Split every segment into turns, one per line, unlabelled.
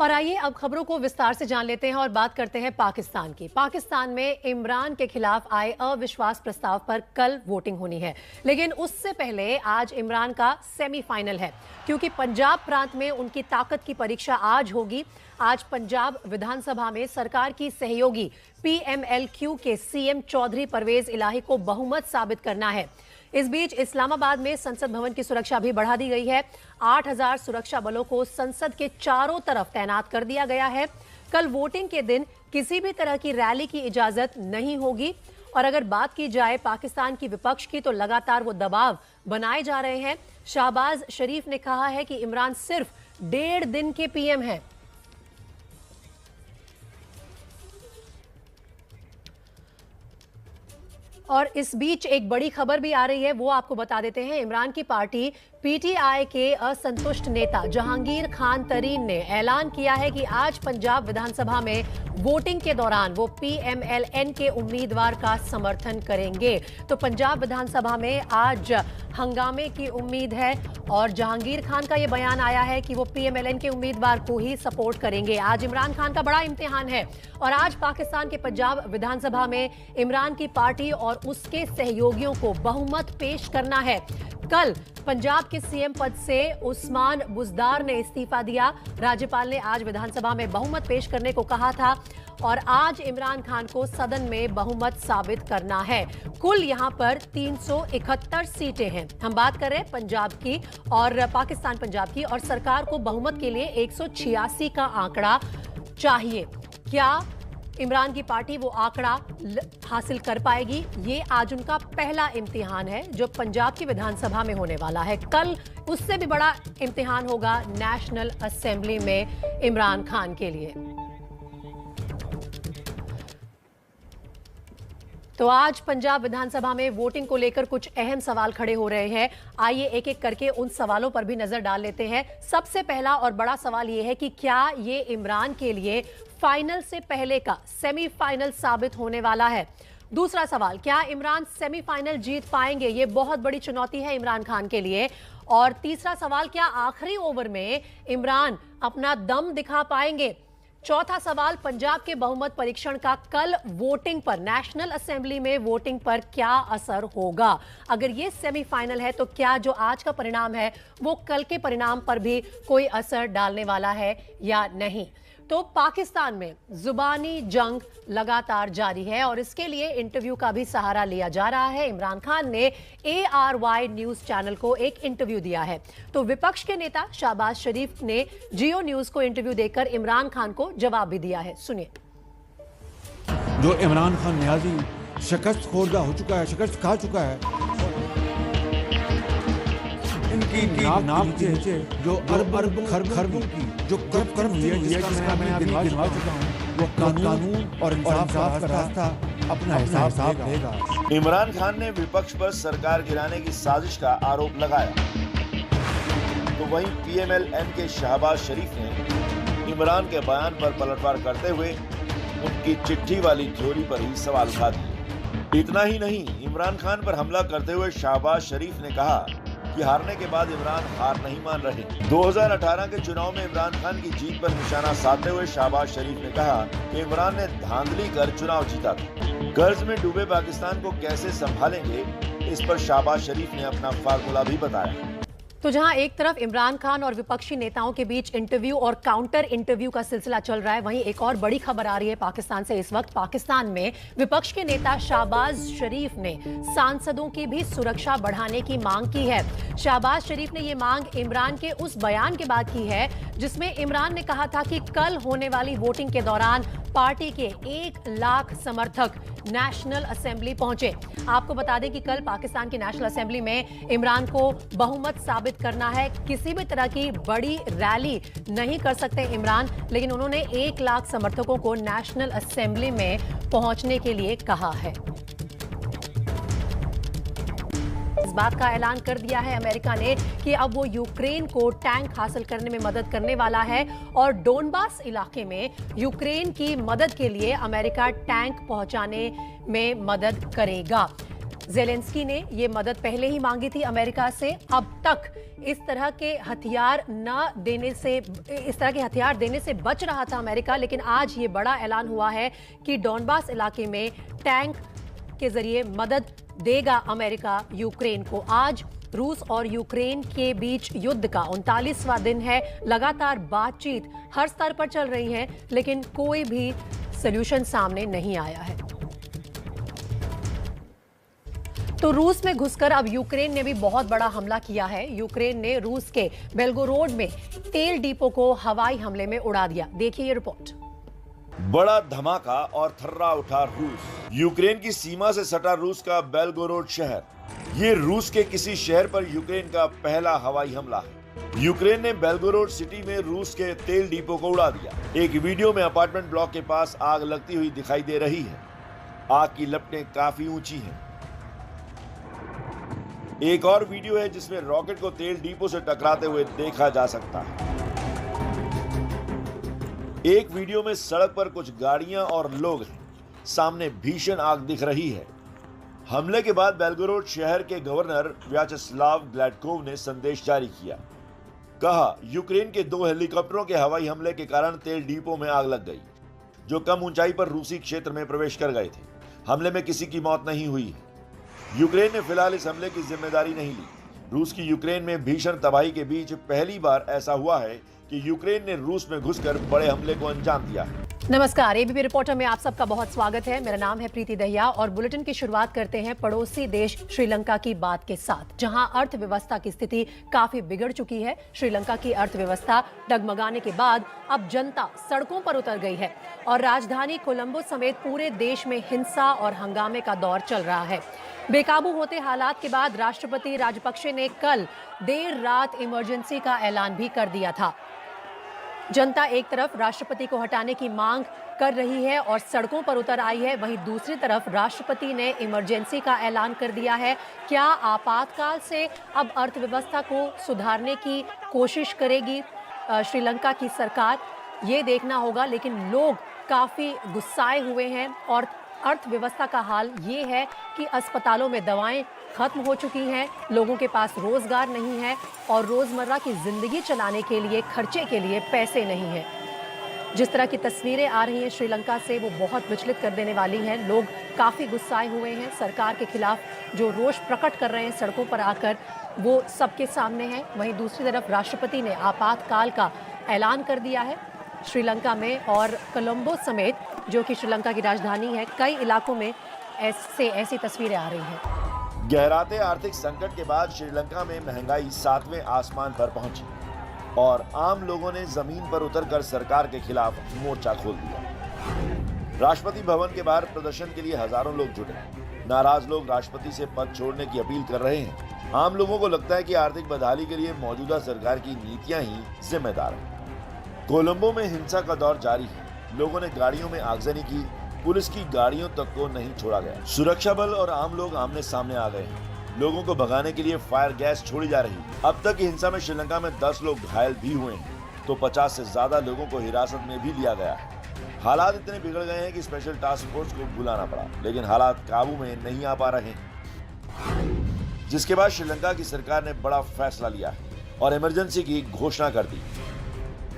और आइए अब खबरों को विस्तार से जान लेते हैं और बात करते हैं पाकिस्तान की। पाकिस्तान में इमरान के खिलाफ आए अविश्वास प्रस्ताव पर कल वोटिंग होनी है, लेकिन उससे पहले आज इमरान का सेमीफाइनल है, क्योंकि पंजाब प्रांत में उनकी ताकत की परीक्षा आज होगी। आज पंजाब विधानसभा में सरकार की सहयोगी PMLQ के CM चौधरी परवेज इलाही को बहुमत साबित करना है। इस बीच इस्लामाबाद में संसद भवन की सुरक्षा भी बढ़ा दी गई है। 8000 सुरक्षा बलों को संसद के चारों तरफ तैनात कर दिया गया है। कल वोटिंग के दिन किसी भी तरह की रैली की इजाजत नहीं होगी। और अगर बात की जाए पाकिस्तान की विपक्ष की, तो लगातार वो दबाव बनाए जा रहे हैं। शहबाज शरीफ ने कहा है कि इमरान सिर्फ 1.5 दिन के PM हैं। और इस बीच एक बड़ी खबर भी आ रही है, वो आपको बता देते हैं। इमरान की पार्टी PTI के असंतुष्ट नेता जहांगीर खान तरीन ने ऐलान किया है कि आज पंजाब विधानसभा में वोटिंग के दौरान वो PMLN के उम्मीदवार का समर्थन करेंगे। तो पंजाब विधानसभा में आज हंगामे की उम्मीद है और जहांगीर खान का ये बयान आया है कि वो PMLN के उम्मीदवार को ही सपोर्ट करेंगे। आज इमरान खान का बड़ा इम्तिहान है और आज पाकिस्तान के पंजाब विधानसभा में इमरान की पार्टी और उसके सहयोगियों को बहुमत पेश करना है। कल पंजाब के CM पद से उस्मान बुज़दार ने इस्तीफा दिया। राज्यपाल ने आज विधानसभा में बहुमत पेश करने को कहा था और आज इमरान खान को सदन में बहुमत साबित करना है। कुल यहां पर 371 सीटें हैं। हम बात कर रहे हैं पंजाब की और पाकिस्तान पंजाब की, और सरकार को बहुमत के लिए 186 का आंकड़ा चाहिए। क्या इमरान की पार्टी वो आंकड़ा हासिल कर पाएगी? ये आज उनका पहला इम्तिहान है जो पंजाब की विधानसभा में होने वाला है। कल उससे भी बड़ा इम्तिहान होगा नेशनल असेंबली में इमरान खान के लिए। तो आज पंजाब विधानसभा में वोटिंग को लेकर कुछ अहम सवाल खड़े हो रहे हैं। आइए एक एक करके उन सवालों पर भी नजर डाल लेते हैं। सबसे पहला और बड़ा सवाल यह है कि क्या ये इमरान के लिए फाइनल से पहले का सेमीफाइनल साबित होने वाला है? दूसरा सवाल, क्या इमरान सेमीफाइनल जीत पाएंगे? ये बहुत बड़ी चुनौती है इमरान खान के लिए। और तीसरा सवाल, क्या आखिरी ओवर में इमरान अपना दम दिखा पाएंगे? चौथा सवाल, पंजाब के बहुमत परीक्षण का कल वोटिंग पर, नेशनल असेंबली में वोटिंग पर क्या असर होगा? अगर ये सेमीफाइनल है तो क्या जो आज का परिणाम है वो कल के परिणाम पर भी कोई असर डालने वाला है या नहीं? तो पाकिस्तान में जुबानी जंग लगातार जारी है और इसके लिए इंटरव्यू का भी सहारा लिया जा रहा है। इमरान खान ने ARY न्यूज चैनल को एक इंटरव्यू दिया है। तो विपक्ष के नेता शहबाज शरीफ ने जियो न्यूज को इंटरव्यू देकर इमरान खान को जवाब भी दिया है। सुनिए।
जो इमरान खान न्याजी शिकस्त खोरदा हो चुका है, शिकस्त खा चुका है, इनकी नाक के नीचे जो अरब खरबों की जो कर्म हुई है, जिसका मैं अभी गिनवा चुका हूँ, वो कानून और इंसाफ का रास्ता अपना हिसाब देगा।
इमरान खान ने विपक्ष पर सरकार गिराने की साजिश का आरोप लगाया, तो वहीं PMLN के शहबाज शरीफ ने इमरान के बयान पर पलटवार करते हुए उनकी चिट्ठी वाली थ्योरी पर ही सवाल उठा दिए। इतना ही नहीं, इमरान खान पर हमला करते हुए शहबाज शरीफ ने कहा कि हारने के बाद इमरान हार नहीं मान रहे। 2018 के चुनाव में इमरान खान की जीत पर निशाना साधते हुए शहबाज शरीफ ने कहा कि इमरान ने धांधली कर चुनाव जीता था। कर्ज में डूबे पाकिस्तान को कैसे संभालेंगे, इस पर शहबाज शरीफ ने अपना फार्मूला भी बताया।
तो जहां एक तरफ इमरान खान और विपक्षी नेताओं के बीच इंटरव्यू और काउंटर इंटरव्यू का सिलसिला चल रहा है, वहीं एक और बड़ी खबर आ रही है पाकिस्तान से। इस वक्त पाकिस्तान में विपक्ष के नेता शहबाज शरीफ ने सांसदों की भी सुरक्षा बढ़ाने की मांग की है। शहबाज शरीफ ने ये मांग इमरान के उस बयान के बाद की है जिसमें इमरान ने कहा था कि कल होने वाली वोटिंग के दौरान पार्टी के 1 लाख समर्थक नेशनल असेंबली पहुंचे। आपको बता दें कि कल पाकिस्तान की नेशनल असेंबली में इमरान को बहुमत साबित करना है। किसी भी तरह की बड़ी रैली नहीं कर सकते इमरान, लेकिन उन्होंने 1 लाख समर्थकों को नेशनल असेंबली में पहुंचने के लिए कहा है। इस बात का ऐलान कर दिया है अमेरिका ने कि अब वो यूक्रेन को टैंक हासिल करने में मदद करने वाला है और डोनबास इलाके में यूक्रेन की मदद के लिए अमेरिका टैंक पहुंचाने में मदद करेगा। जेलेंस्की ने ये मदद पहले ही मांगी थी अमेरिका से। अब तक इस तरह के हथियार देने से बच रहा था अमेरिका, लेकिन आज ये बड़ा ऐलान हुआ है कि डॉनबास इलाके में टैंक के जरिए मदद देगा अमेरिका यूक्रेन को। आज रूस और यूक्रेन के बीच युद्ध का 39वां दिन है। लगातार बातचीत हर स्तर पर चल रही है, लेकिन कोई भी सॉल्यूशन सामने नहीं आया है। तो रूस में घुसकर अब यूक्रेन ने भी बहुत बड़ा हमला किया है। यूक्रेन ने रूस के बेल्गोरोड में तेल डिपो को हवाई हमले में उड़ा दिया। देखिए ये रिपोर्ट।
बड़ा धमाका और थर्रा उठा रूस। यूक्रेन की सीमा से सटा रूस का बेल्गोरोड शहर, ये रूस के किसी शहर पर यूक्रेन का पहला हवाई हमला है। यूक्रेन ने बेल्गोरोड सिटी में रूस के तेल डिपो को उड़ा दिया। एक वीडियो में अपार्टमेंट ब्लॉक के पास आग लगती हुई दिखाई दे रही है। आग की लपटें काफी ऊंची हैं। एक और वीडियो है जिसमें रॉकेट को तेल डिपो से टकराते हुए देखा जा सकता है। एक वीडियो में सड़क पर कुछ गाड़ियां और लोग हैं। सामने भीषण आग दिख रही है। हमले के बाद बेल्गोरोड शहर के गवर्नर व्याचेस्लाव ग्लैडकोव ने संदेश जारी किया। कहा, यूक्रेन के 2 हेलीकॉप्टरों के हवाई हमले के कारण तेल डिपो में आग लग गई, जो कम ऊंचाई पर रूसी क्षेत्र में प्रवेश कर गए थे। हमले में किसी की मौत नहीं हुई है। यूक्रेन ने फिलहाल इस हमले की जिम्मेदारी नहीं ली। रूस की यूक्रेन में भीषण तबाही के बीच पहली बार ऐसा हुआ है कि यूक्रेन ने रूस में घुसकर बड़े हमले को अंजाम दिया है।
नमस्कार, एबीपी रिपोर्टर में आप सबका बहुत स्वागत है। मेरा नाम है प्रीति दहिया और बुलेटिन की शुरुआत करते हैं पड़ोसी देश श्रीलंका की बात के साथ, जहां अर्थव्यवस्था की स्थिति काफी बिगड़ चुकी है। श्रीलंका की अर्थव्यवस्था डगमगाने के बाद अब जनता सड़कों पर उतर गई है और राजधानी कोलंबो समेत पूरे देश में हिंसा और हंगामे का दौर चल रहा है। बेकाबू होते हालात के बाद राष्ट्रपति राजपक्षे ने कल देर रात इमरजेंसी का ऐलान भी कर दिया था। जनता एक तरफ राष्ट्रपति को हटाने की मांग कर रही है और सड़कों पर उतर आई है, वहीं दूसरी तरफ राष्ट्रपति ने इमरजेंसी का ऐलान कर दिया है। क्या आपातकाल से अब अर्थव्यवस्था को सुधारने की कोशिश करेगी श्रीलंका की सरकार, ये देखना होगा। लेकिन लोग काफी गुस्साए हुए हैं और अर्थव्यवस्था का हाल ये है कि अस्पतालों में दवाएं खत्म हो चुकी हैं, लोगों के पास रोजगार नहीं है और रोजमर्रा की जिंदगी चलाने के लिए खर्चे के लिए पैसे नहीं है। जिस तरह की तस्वीरें आ रही हैं श्रीलंका से, वो बहुत विचलित कर देने वाली हैं। लोग काफी गुस्साए हुए हैं। सरकार के खिलाफ जो रोष प्रकट कर रहे हैं सड़कों पर आकर, वो सबके सामने है। वहीं दूसरी तरफ राष्ट्रपति ने आपातकाल का ऐलान कर दिया है श्रीलंका में, और कोलंबो समेत जो कि श्रीलंका की राजधानी है, कई इलाकों में ऐसी तस्वीरें आ रही हैं।
गहराते आर्थिक संकट के बाद श्रीलंका में महंगाई 7वें आसमान पर पहुंची और आम लोगों ने जमीन पर उतरकर सरकार के खिलाफ मोर्चा खोल दिया। राष्ट्रपति भवन के बाहर प्रदर्शन के लिए हजारों लोग जुटे। नाराज लोग राष्ट्रपति से पद छोड़ने की अपील कर रहे हैं। आम लोगों को लगता है कि आर्थिक बदहाली के लिए मौजूदा सरकार की नीतियां ही जिम्मेदार हैं। कोलंबो में हिंसा का दौर जारी है। लोगों ने गाड़ियों में आगजनी की, पुलिस की गाड़ियों तक को नहीं छोड़ा गया। सुरक्षा बल और आम लोग आमने सामने आ गए हैं। लोगों को भगाने के लिए फायर गैस छोड़ी जा रही है। अब तक की हिंसा में श्रीलंका में 10 लोग घायल भी हुए हैं, तो 50 से ज्यादा लोगों को हिरासत में भी लिया गया है। हालात इतने बिगड़ गए हैं कि स्पेशल टास्क फोर्स को बुलाना पड़ा, लेकिन हालात काबू में नहीं आ पा रहे हैं। जिसके बाद श्रीलंका की सरकार ने बड़ा फैसला लिया और इमरजेंसी की घोषणा कर दी।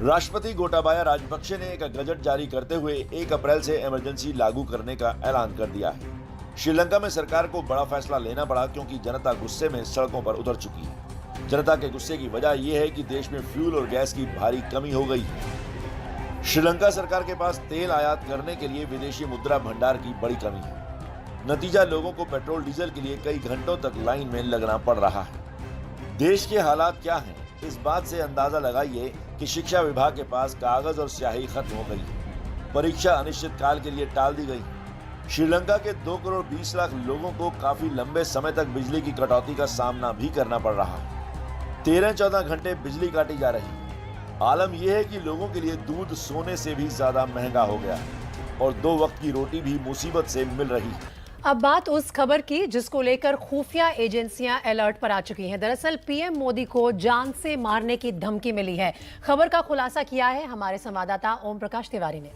राष्ट्रपति गोटाबाया राजपक्षे ने एक गजट जारी करते हुए 1 अप्रैल से इमरजेंसी लागू करने का ऐलान कर दिया है। श्रीलंका में सरकार को बड़ा फैसला लेना पड़ा क्योंकि जनता गुस्से में सड़कों पर उतर चुकी है। जनता के गुस्से की वजह यह है कि देश में फ्यूल और गैस की भारी कमी हो गई है। श्रीलंका सरकार के पास तेल आयात करने के लिए विदेशी मुद्रा भंडार की बड़ी कमी है। नतीजा, लोगों को पेट्रोल डीजल के लिए कई घंटों तक लाइन में लगना पड़ रहा है। देश के हालात क्या हैं, इस बात से अंदाजा लगाइए कि शिक्षा विभाग के पास कागज और स्याही खत्म हो गई। परीक्षा अनिश्चित काल के लिए टाल दी गई। श्रीलंका के 2 करोड़ 20 लाख लोगों को काफी लंबे समय तक बिजली की कटौती का सामना भी करना पड़ रहा है। 13-14 घंटे बिजली काटी जा रही है। आलम यह है कि लोगों के लिए दूध सोने से भी ज्यादा महंगा हो गया है और 2 वक्त की रोटी भी मुसीबत से मिल रही है।
अब बात उस खबर की जिसको लेकर खुफिया एजेंसियां अलर्ट पर आ चुकी हैं। दरअसल पीएम मोदी को जान से मारने की धमकी मिली है। खबर का खुलासा किया है हमारे संवाददाता ओम प्रकाश तिवारी ने।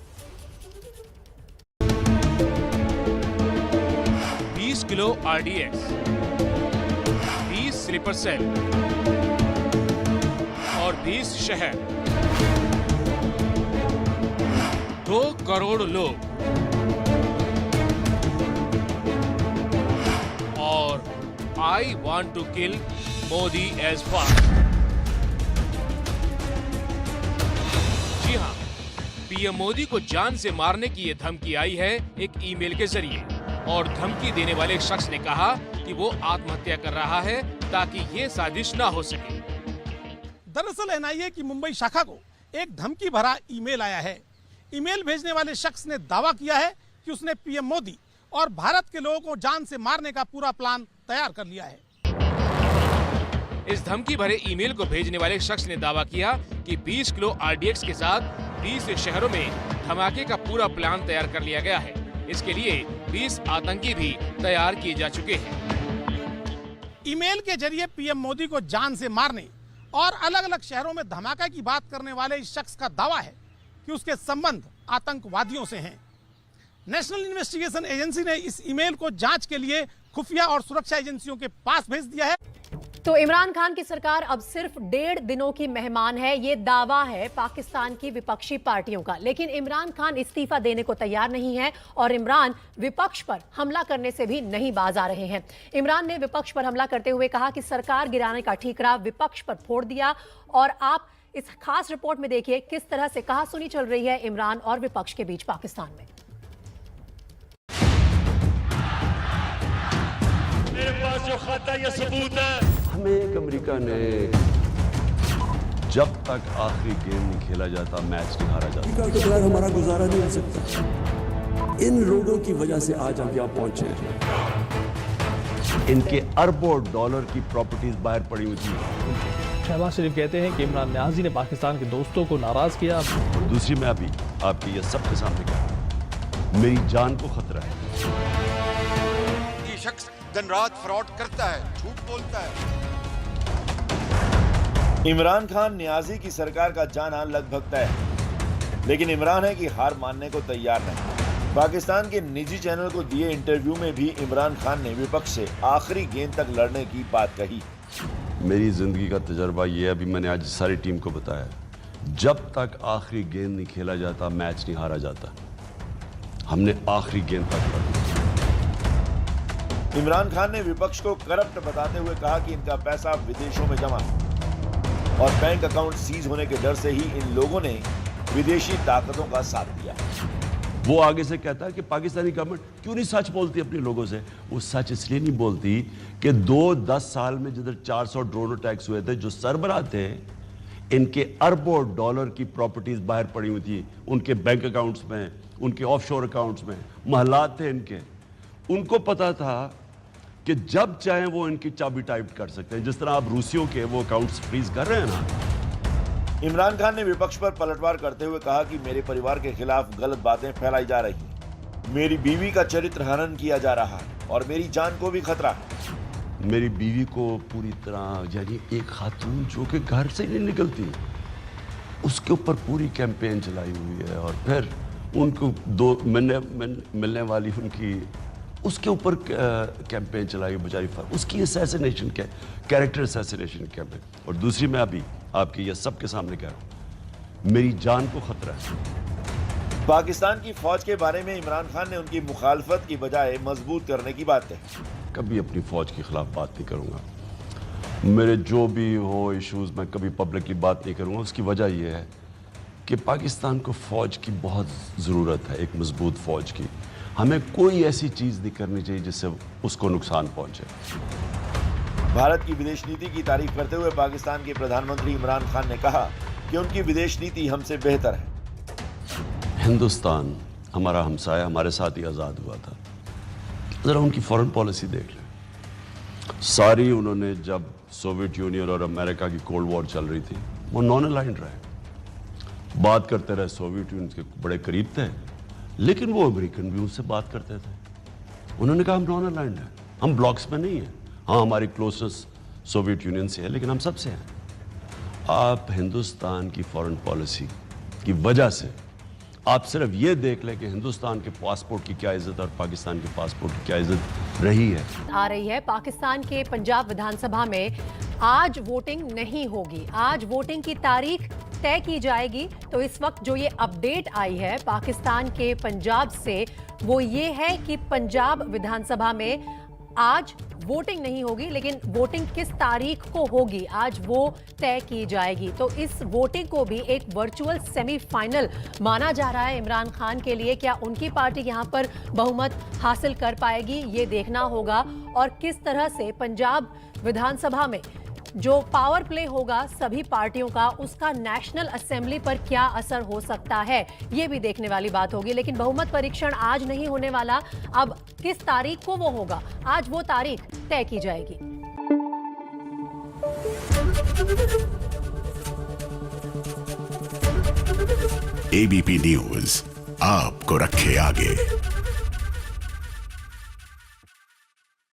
20 किलो RDX, 20 स्लीपर सेल और 20 शहर, 2 करोड़ लोग और I want to kill Modi as fast। जी हाँ, पीएम मोदी को जान से मारने की ये धमकी आई है एक ईमेल के जरिए, और धमकी देने वाले एक शख्स ने कहा कि वो आत्महत्या कर रहा है ताकि ये साजिश ना हो सके।
दरअसल एनआईए की मुंबई शाखा को एक धमकी भरा ईमेल आया है। ईमेल भेजने वाले शख्स ने दावा किया है कि उसने पीएम मोदी और भारत के लोगों को जान से मारने का पूरा प्लान तैयार कर लिया है।
इस धमकी भरे ईमेल को भेजने वाले शख्स ने दावा किया कि 20 किलो RDX के साथ 20 शहरों में धमाके का पूरा प्लान तैयार कर लिया गया है। इसके लिए 20 आतंकी भी तैयार किए जा चुके हैं।
ईमेल के जरिए पीएम मोदी को जान से मारने और अलग अलग शहरों में धमाका की बात करने वाले इस शख्स का दावा है कि उसके संबंध आतंकवादियों से हैं। नेशनल इन्वेस्टिगेशन एजेंसी ने इस ईमेल को जांच के लिए खुफिया और सुरक्षा एजेंसियों के पास भेज दिया है।
तो इमरान खान की सरकार अब सिर्फ 1.5 दिनों की मेहमान है, ये दावा है पाकिस्तान की विपक्षी पार्टियों का। लेकिन इमरान खान इस्तीफा देने को तैयार नहीं है और इमरान विपक्ष पर हमला करने से भी नहीं बाज आ रहे हैं। इमरान ने विपक्ष पर हमला करते हुए कहा कि सरकार गिराने का ठीकरा विपक्ष पर फोड़ दिया। और आप इस खास रिपोर्ट में देखिए किस तरह से कहासुनी चल रही है इमरान और विपक्ष के बीच पाकिस्तान में।
मेरे पास जो खाता या सबूत है,
हमें एक अमेरिका ने जब तक आखिरी गेम नहीं खेला जाता मैच नहीं हारा जाता।
के बगैर हमारा गुजारा नहीं हो सकता। इन लोगों की वजह से आज हम यहाँ पहुंचे हैं।
इनके अरबों डॉलर की प्रॉपर्टीज बाहर पड़ी हुई थी।
शहबाज शरीफ कहते हैं कि इमरान न्याजी ने पाकिस्तान के दोस्तों को नाराज किया।
और दूसरी मैं अभी आपके ये सबके सामने कहा, मेरी जान को खतरा है।
ये शख्स दिन रात फ्रॉड करता है, झूठ बोलता है।
इमरान खान न्याजी की सरकार का जाना लगभग तय है, लेकिन इमरान है कि हार मानने को तैयार नहीं। पाकिस्तान के निजी चैनल को दिए इंटरव्यू में भी इमरान खान ने विपक्ष से आखिरी गेंद तक लड़ने की बात कही।
मेरी जिंदगी का तजर्बा ये अभी मैंने आज सारी टीम को बताया, जब तक आखिरी गेंद नहीं खेला जाता मैच नहीं हारा जाता। हमने आखिरी गेंद तक लड़ा।
इमरान खान ने विपक्ष को करप्ट बताते हुए कहा कि इनका पैसा विदेशों में जमा और बैंक अकाउंट सीज होने के डर से ही इन लोगों ने विदेशी ताकतों का साथ दिया।
वो आगे से कहता है कि पाकिस्तानी गवर्नमेंट क्यों नहीं सच बोलती अपने लोगों से। वो सच इसलिए नहीं बोलती कि 2-10 साल में जिधर 400 ड्रोन अटैक्स हुए थे, जो सरबराह थे इनके अरबों डॉलर की प्रॉपर्टीज बाहर पड़ी हुई थी, उनके बैंक अकाउंट्स में, उनके ऑफशोर अकाउंट्स में महलात थे इनके। उनको पता था कि जब चाहे वो इनकी चाबी टाइप कर सकते हैं, जिस तरह आप रूसियों के वो अकाउंट्स फ्रीज कर रहे हैं ना।
इमरान खान ने विपक्ष पर पलटवार करते हुए कहा कि मेरे परिवार के खिलाफ गलत बातें फैलाई जा रही हैं, मेरी बीवी का चरित्र हनन किया जा रहा है और मेरी जान को भी खतरा है।
मेरी बीवी को पूरी तरह, यानी एक खातून जो कि घर से नहीं निकलती, उसके ऊपर पूरी कैंपेन चलाई हुई है। और फिर उनको मिलने वाली उनकी उसके ऊपर कैंपेन चलाई बेचारी, उसकी असैसिनेशन कैरेक्टर असैसिनेशन कैंपेन। और दूसरी मैं अभी आपके ये सबके सामने कह रहा हूं, मेरी जान को खतरा है।
पाकिस्तान की फौज के बारे में इमरान खान ने उनकी मुखालफत की बजाय मजबूत करने की बात कही।
कभी अपनी फौज के खिलाफ बात नहीं करूंगा। मेरे जो भी हो इश्यूज मैं कभी पब्लिकली बात नहीं करूंगा। उसकी वजह यह है कि पाकिस्तान को फौज की बहुत ज़रूरत है, एक मजबूत फौज की। हमें कोई ऐसी चीज़ नहीं करनी चाहिए जिससे उसको नुकसान पहुंचे।
भारत की विदेश नीति की तारीफ करते हुए पाकिस्तान के प्रधानमंत्री इमरान खान ने कहा कि उनकी विदेश नीति हमसे बेहतर है।
हिंदुस्तान हमारा हमसाया हमारे साथ ही आज़ाद हुआ था। ज़रा उनकी फॉरेन पॉलिसी देख लें। सारी उन्होंने, जब सोवियत यूनियन और अमेरिका की कोल्ड वॉर चल रही थी, वो नॉन अलाइंड रहे, बात करते रहे। सोवियत यूनियन के बड़े करीब थे, लेकिन वो अमेरिकन भी उनसे बात करते थे। उन्होंने कहा हम नॉन अलाइंड हैं, हम ब्लॉक्स में नहीं हैं। हाँ, हमारी क्लोजनेस सोवियत यूनियन से है, लेकिन हम सबसे हैं। आप हिंदुस्तान की फॉरेन पॉलिसी की वजह से आप सिर्फ ये देख लें कि हिंदुस्तान के पासपोर्ट की क्या इज्जत और पाकिस्तान के पासपोर्ट की क्या इज्जत रही है।
आ रही है पाकिस्तान के पंजाब विधानसभा में आज वोटिंग नहीं होगी। आज वोटिंग की तारीख तय की जाएगी। तो इस वक्त जो ये अपडेट आई है पाकिस्तान के पंजाब से वो ये है कि पंजाब विधानसभा में आज वोटिंग नहीं होगी, लेकिन वोटिंग किस तारीख को होगी आज वो तय की जाएगी। तो इस वोटिंग को भी एक वर्चुअल सेमीफाइनल माना जा रहा है इमरान खान के लिए। क्या उनकी पार्टी यहां पर बहुमत हासिल कर पाएगी, ये देखना होगा। और किस तरह से पंजाब विधानसभा में जो पावर प्ले होगा सभी पार्टियों का, उसका नेशनल असेंबली पर क्या असर हो सकता है, ये भी देखने वाली बात होगी। लेकिन बहुमत परीक्षण आज नहीं होने वाला। अब किस तारीख को वो होगा, आज वो तारीख तय की जाएगी।
एबीपी न्यूज आपको रखे आगे।